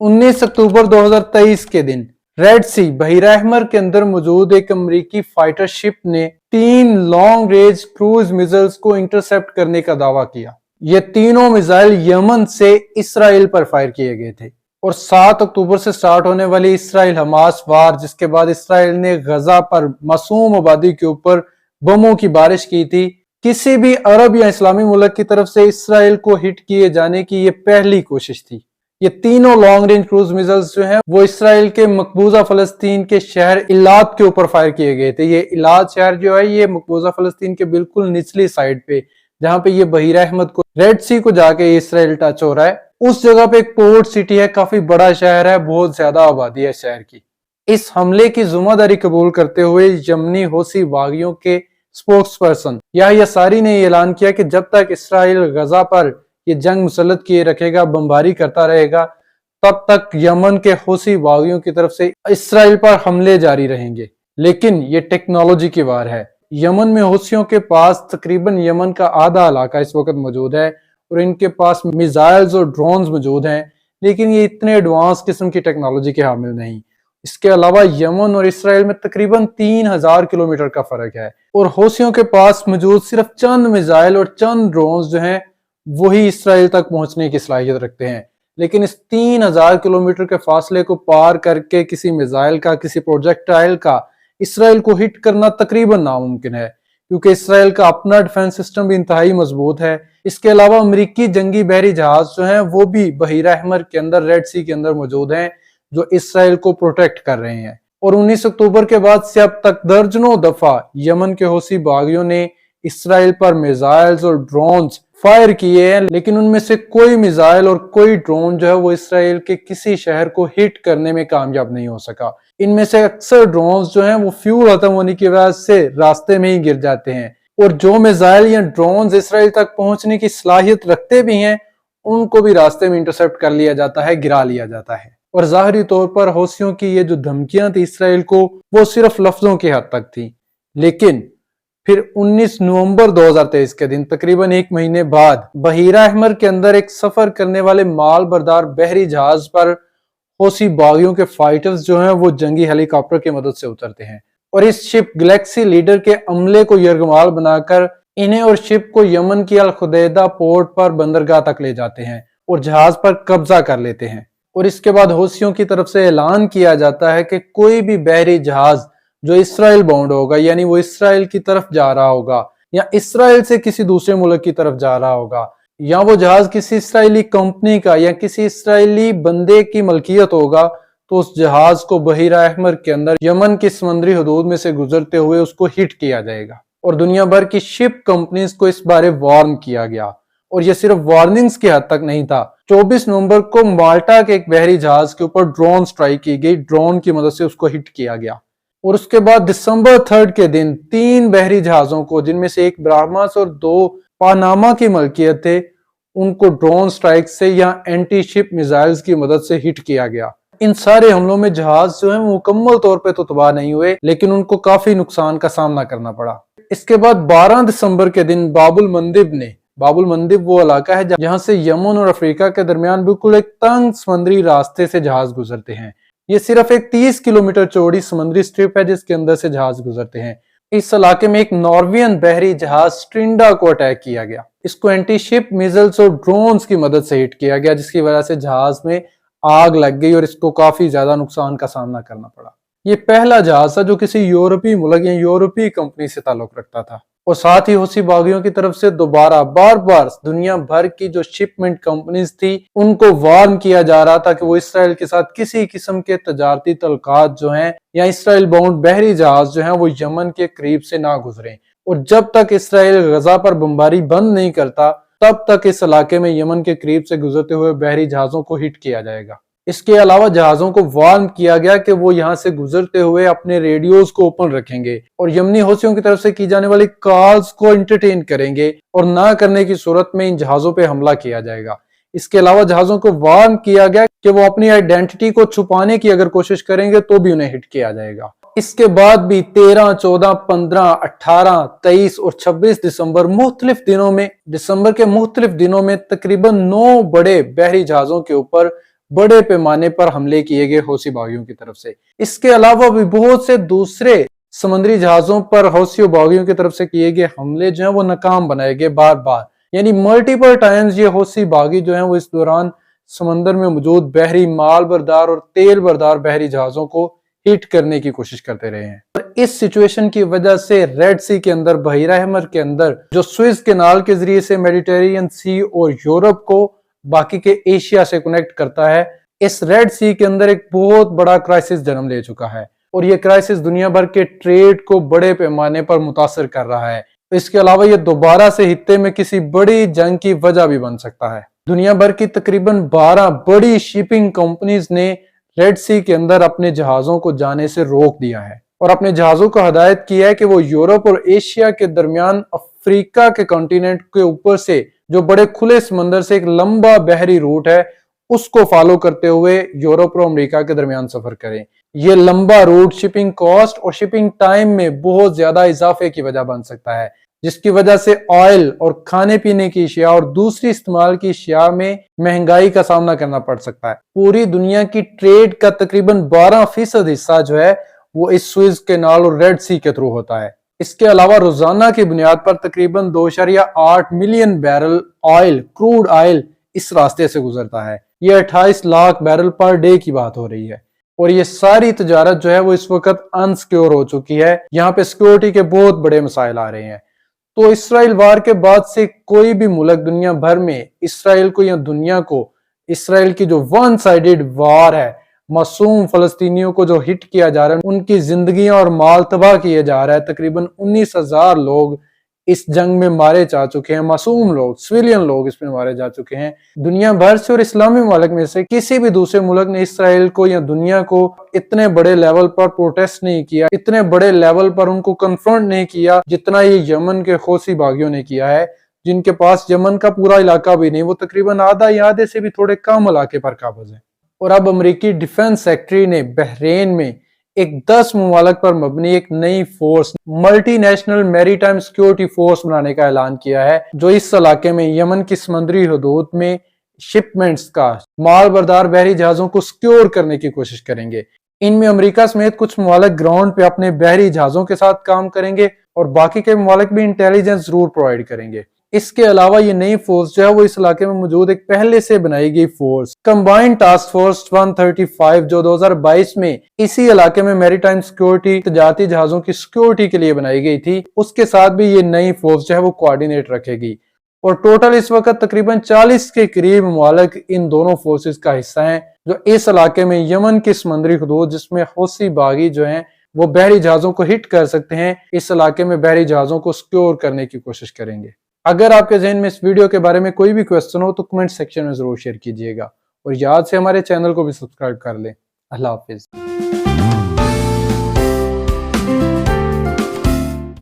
19 अक्टूबर 2023 के दिन रेड सी बहीरा अहमर के अंदर मौजूद एक अमेरिकी फाइटर शिप ने 3 लॉन्ग रेंज क्रूज मिसाइल्स को इंटरसेप्ट करने का दावा किया। ये तीनों मिसाइल यमन से इसराइल पर फायर किए गए थे और 7 अक्टूबर से स्टार्ट होने वाली इसराइल हमास वार, जिसके बाद इसराइल ने गजा पर मासूम आबादी के ऊपर बमों की बारिश की थी, किसी भी अरब या इस्लामी मुल्क की तरफ से इसराइल को हिट किए जाने की ये पहली कोशिश थी। ये तीनों लॉन्ग रेंज क्रूज मिसाइल्स जो हैं वो इसराइल के मकबूजा फलस्तीन के शहर इलाद के ऊपर फायर किए गए थे। ये इलाद शहर जो है ये मकबूजा फलस्तीन के बिल्कुल निचली साइड पे, जहां पे ये बहीरा अहमद को रेड सी को जाके इसराइल टच हो रहा है, उस जगह पे एक पोर्ट सिटी है, काफी बड़ा शहर है, बहुत ज्यादा आबादी है शहर की। इस हमले की जिम्मेदारी कबूल करते हुए यमनी हौसी बागियों के स्पोक्स पर्सन याह्या सारी ने ऐलान किया कि जब तक इसराइल गजा पर ये जंग मुसल्लत किए रखेगा, बमबारी करता रहेगा, तब तक यमन के हौसी बागियों की तरफ से इसराइल पर हमले जारी रहेंगे। लेकिन ये टेक्नोलॉजी की वार है। यमन में हौसियों के पास तकरीबन यमन का आधा इलाका इस वक्त मौजूद है और इनके पास मिसाइल्स और ड्रोन्स मौजूद हैं, लेकिन ये इतने एडवांस किस्म की टेक्नोलॉजी के हामिल नहीं। इसके अलावा यमन और इसराइल में तकरीबन 3000 किलोमीटर का फर्क है और हौसियों के पास मौजूद सिर्फ चंद मिसाइल और चंद ड्रोन्स जो हैं वही इसराइल तक पहुंचने की सलाहियत रखते हैं। लेकिन इस 3000 किलोमीटर के फासले को पार करके किसी मिसाइल का, किसी प्रोजेक्टाइल का इसराइल को हिट करना तकरीबन नामुमकिन है, क्योंकि इसराइल का अपना डिफेंस सिस्टम भी इंतहाई मजबूत है। इसके अलावा अमेरिकी जंगी बहरी जहाज जो हैं वो भी बहीरा अहमर के अंदर, रेड सी के अंदर मौजूद हैं, जो इसराइल को प्रोटेक्ट कर रहे हैं। और 19 अक्टूबर के बाद से अब तक दर्जनों दफा यमन के हौसी बागियों ने इसराइल पर मिसाइल्स और ड्रोन्स फायर किए हैं, लेकिन उनमें से कोई मिसाइल और कोई ड्रोन जो है वो इसराइल के किसी शहर को हिट करने में कामयाब नहीं हो सका। इनमें से अक्सर ड्रोन्स जो हैं वो फ्यूल खत्म होने की वजह से रास्ते में ही गिर जाते हैं और जो मिसाइल या ड्रोन्स इसराइल तक पहुंचने की सलाहियत रखते भी हैं उनको भी रास्ते में इंटरसेप्ट कर लिया जाता है, गिरा लिया जाता है। और जाहिरी तौर पर हौसियों की ये जो धमकियां थी इसराइल को, वो सिर्फ लफ्जों की हद तक थी। लेकिन फिर 19 नवंबर 2023 के दिन, तकरीबन एक महीने बाद, बहीरा अहमर के अंदर एक सफर करने वाले माल बरदार बहरी जहाज पर हौसी बागियों के फाइटर्स जो हैं वो जंगी हेलीकॉप्टर की मदद से उतरते हैं और इस शिप गैलेक्सी लीडर के अमले को यरगमाल बनाकर इन्हें और शिप को यमन की अल खुदैदा पोर्ट पर बंदरगाह तक ले जाते हैं और जहाज पर कब्जा कर लेते हैं। और इसके बाद हौसियों की तरफ से ऐलान किया जाता है कि कोई भी बहरी जहाज जो इसराइल बाउंड होगा, यानी वो इसराइल की तरफ जा रहा होगा या इसराइल से किसी दूसरे मुल्क की तरफ जा रहा होगा, या वो जहाज किसी इसराइली कंपनी का या किसी इसराइली बंदे की मलकियत होगा, तो उस जहाज को बहीरा अहमर के अंदर यमन की समुद्री हदूद में से गुजरते हुए उसको हिट किया जाएगा। और दुनिया भर की शिप कंपनीज को इस बारे वार्न किया गया और ये सिर्फ वार्निंग्स की हद तक नहीं था। 24 नवंबर को माल्टा के एक बहरी जहाज के ऊपर ड्रोन स्ट्राइक की गई, ड्रोन की मदद से उसको हिट किया गया। और उसके बाद दिसंबर 3 के दिन 3 बहरी जहाजों को, जिनमें से एक ब्राह्मस और 2 पानामा की मलकियत थे, उनको ड्रोन स्ट्राइक से या एंटी शिप मिसाइल्स की मदद से हिट किया गया। इन सारे हमलों में जहाज जो है मुकम्मल तौर पे तो तबाह नहीं हुए, लेकिन उनको काफी नुकसान का सामना करना पड़ा। इसके बाद 12 दिसंबर के दिन बाबुल मंदिब वो इलाका है जहां से यमन और अफ्रीका के दरमियान बिल्कुल एक तंग समुद्री रास्ते से जहाज गुजरते हैं। ये सिर्फ एक 30 किलोमीटर चौड़ी समुद्री स्ट्रिप है जिसके अंदर से जहाज गुजरते हैं। इस इलाके में एक नॉर्वेजियन बहरी जहाज स्ट्रिंडा को अटैक किया गया। इसको एंटी शिप मिसाइल्स और ड्रोन्स की मदद से हिट किया गया, जिसकी वजह से जहाज में आग लग गई और इसको काफी ज्यादा नुकसान का सामना करना पड़ा। ये पहला जहाज था जो किसी यूरोपीय मुल्क या यूरोपीय कंपनी से ताल्लुक रखता था। और साथ ही हौसी बागियों की तरफ से दोबारा बार बार दुनिया भर की जो शिपमेंट कंपनीज थी उनको वार्न किया जा रहा था कि वो इसराइल के साथ किसी किस्म के तजारती तल्कात जो हैं या इसराइल बाउंड बहरी जहाज जो हैं वो यमन के करीब से ना गुजरें। और जब तक इसराइल गजा पर बमबारी बंद नहीं करता तब तक इस इलाके में यमन के करीब से गुजरते हुए बहरी जहाजों को हिट किया जाएगा। इसके अलावा जहाजों को वार्न किया गया कि वो यहाँ से गुजरते हुए अपने रेडियोस को ओपन रखेंगे और यमनी हौसियों की तरफ से की जाने वाली कॉल्स को एंटरटेन करेंगे और ना करने की सूरत में इन जहाजों पे हमला किया जाएगा। इसके अलावा जहाजों को वार्न किया गया कि वो अपनी आइडेंटिटी को छुपाने की अगर कोशिश करेंगे तो भी उन्हें हिट किया जाएगा। इसके बाद भी 13, 14, 15, 18, 23 और 26 दिसंबर के मुख्तलिफ दिनों में तकरीबन 9 बड़े बहरी जहाजों के ऊपर बड़े पैमाने पर हमले किए गए हौसी बागियों की तरफ से। इसके अलावा भी बहुत से दूसरे समुद्री जहाजों पर हौसी बागियों की तरफ से किए गए हमले जो हैं वो नाकाम बनाए गए बार बार, यानी मल्टीपल टाइम्स ये हौसी बागी जो हैं वो इस दौरान समंदर में मौजूद बहरी माल बरदार और तेल बरदार बहरी जहाजों को हिट करने की कोशिश करते रहे हैं। और इस सिचुएशन की वजह से रेड सी के अंदर, बहीरा अहमर के अंदर, जो स्विस कैनाल के जरिए से मेडिटेरियन सी और यूरोप को बाकी के एशिया से कनेक्ट करता है, इस रेड सी के अंदर एक बहुत बड़ा क्राइसिस जन्म ले चुका है और ये क्राइसिस दुनिया भर के ट्रेड को बड़े पैमाने पर मुतासर कर रहा है। इसके अलावा ये दोबारा से हित्ते में किसी बड़ी जंग की वजह भी बन सकता है। दुनिया भर की तकरीबन 12 बड़ी शिपिंग कंपनीज ने रेड सी के अंदर अपने जहाजों को जाने से रोक दिया है और अपने जहाजों को हदायत की है कि वो यूरोप और एशिया के दरमियान अफ्रीका के कॉन्टिनेंट के ऊपर से जो बड़े खुले समंदर से एक लंबा बहरी रूट है उसको फॉलो करते हुए यूरोप और अमेरिका के दरमियान सफर करें। ये लंबा रूट शिपिंग कॉस्ट और शिपिंग टाइम में बहुत ज्यादा इजाफे की वजह बन सकता है, जिसकी वजह से ऑयल और खाने पीने की अशिया और दूसरी इस्तेमाल की अशिया में महंगाई का सामना करना पड़ सकता है। पूरी दुनिया की ट्रेड का तकरीबन 12% हिस्सा जो है वो इस सुएज कैनाल और रेड सी के थ्रू होता है। इसके अलावा रोजाना की बुनियाद पर तकरीबन 2.8 million barrel oil, crude oil इस रास्ते से गुजरता है। ये 28 लाख बैरल पर डे की बात हो रही है और ये सारी तजारत जो है वो इस वक्त अनसिक्योर हो चुकी है। यहाँ पे सिक्योरिटी के बहुत बड़े मसाइल आ रहे हैं। तो इसराइल वार के बाद से कोई भी मुल्क दुनिया भर में इसराइल को या दुनिया को, इसराइल की जो वन साइडेड वार है, मासूम फलस्तीनियों को जो हिट किया जा रहा है, उनकी जिंदगियां और माल तबाह किए जा रहा है। तकरीबन 19,000 लोग इस जंग में मारे जा चुके हैं, मासूम लोग, सिविलियन लोग इसमें मारे जा चुके हैं। दुनिया भर से और इस्लामी मुल्क में से किसी भी दूसरे मुल्क ने इसराइल को या दुनिया को इतने बड़े लेवल पर प्रोटेस्ट नहीं किया, इतने बड़े लेवल पर उनको कन्फ्रंट नहीं किया जितना ये यमन के हौसी बागियों ने किया है, जिनके पास यमन का पूरा इलाका भी नहीं, वो तकरीबन आधा या आधे से भी थोड़े कम इलाके पर काबज है। और अब अमेरिकी डिफेंस सेक्रेटरी ने बहरेन में एक 10 ममालिक पर मबनी एक नई force, multi national maritime security force बनाने का ऐलान किया है, जो इस इलाके में यमन की समुद्री हदूद में शिपमेंट्स का, माल बरदार बहरी जहाजों को सिक्योर करने की कोशिश करेंगे। इनमें अमेरिका समेत कुछ ममालिक ग्राउंड पे अपने बहरी जहाजों के साथ काम करेंगे और बाकी के ममालिक भी इंटेलिजेंस जरूर प्रोवाइड करेंगे। इसके अलावा ये नई फोर्स जो है वो इस इलाके में मौजूद एक पहले से बनाई गई फोर्स, कंबाइंड टास्क फोर्स 135, जो 2022 में इसी इलाके में मैरीटाइम सिक्योरिटी, तजारती जहाजों की सिक्योरिटी के लिए बनाई गई थी, उसके साथ भी ये नई फोर्स जो है वो कोऑर्डिनेट रखेगी। और टोटल इस वक्त तकरीबन 40 के करीब ममालिक इन दोनों फोर्सेस का हिस्सा हैं, जो इस इलाके में यमन की समुद्री हदूद, जिसमें हौसी बागी जो हैं वो बहरी जहाजों को हिट कर सकते हैं, इस इलाके में बहरी जहाजों को सिक्योर करने की कोशिश करेंगे। अगर आपके ज़हन में इस वीडियो के बारे में कोई भी क्वेश्चन हो तो कमेंट सेक्शन में जरूर शेयर कीजिएगा और याद से हमारे चैनल को भी सब्सक्राइब कर लें। अल्लाह हाफिज।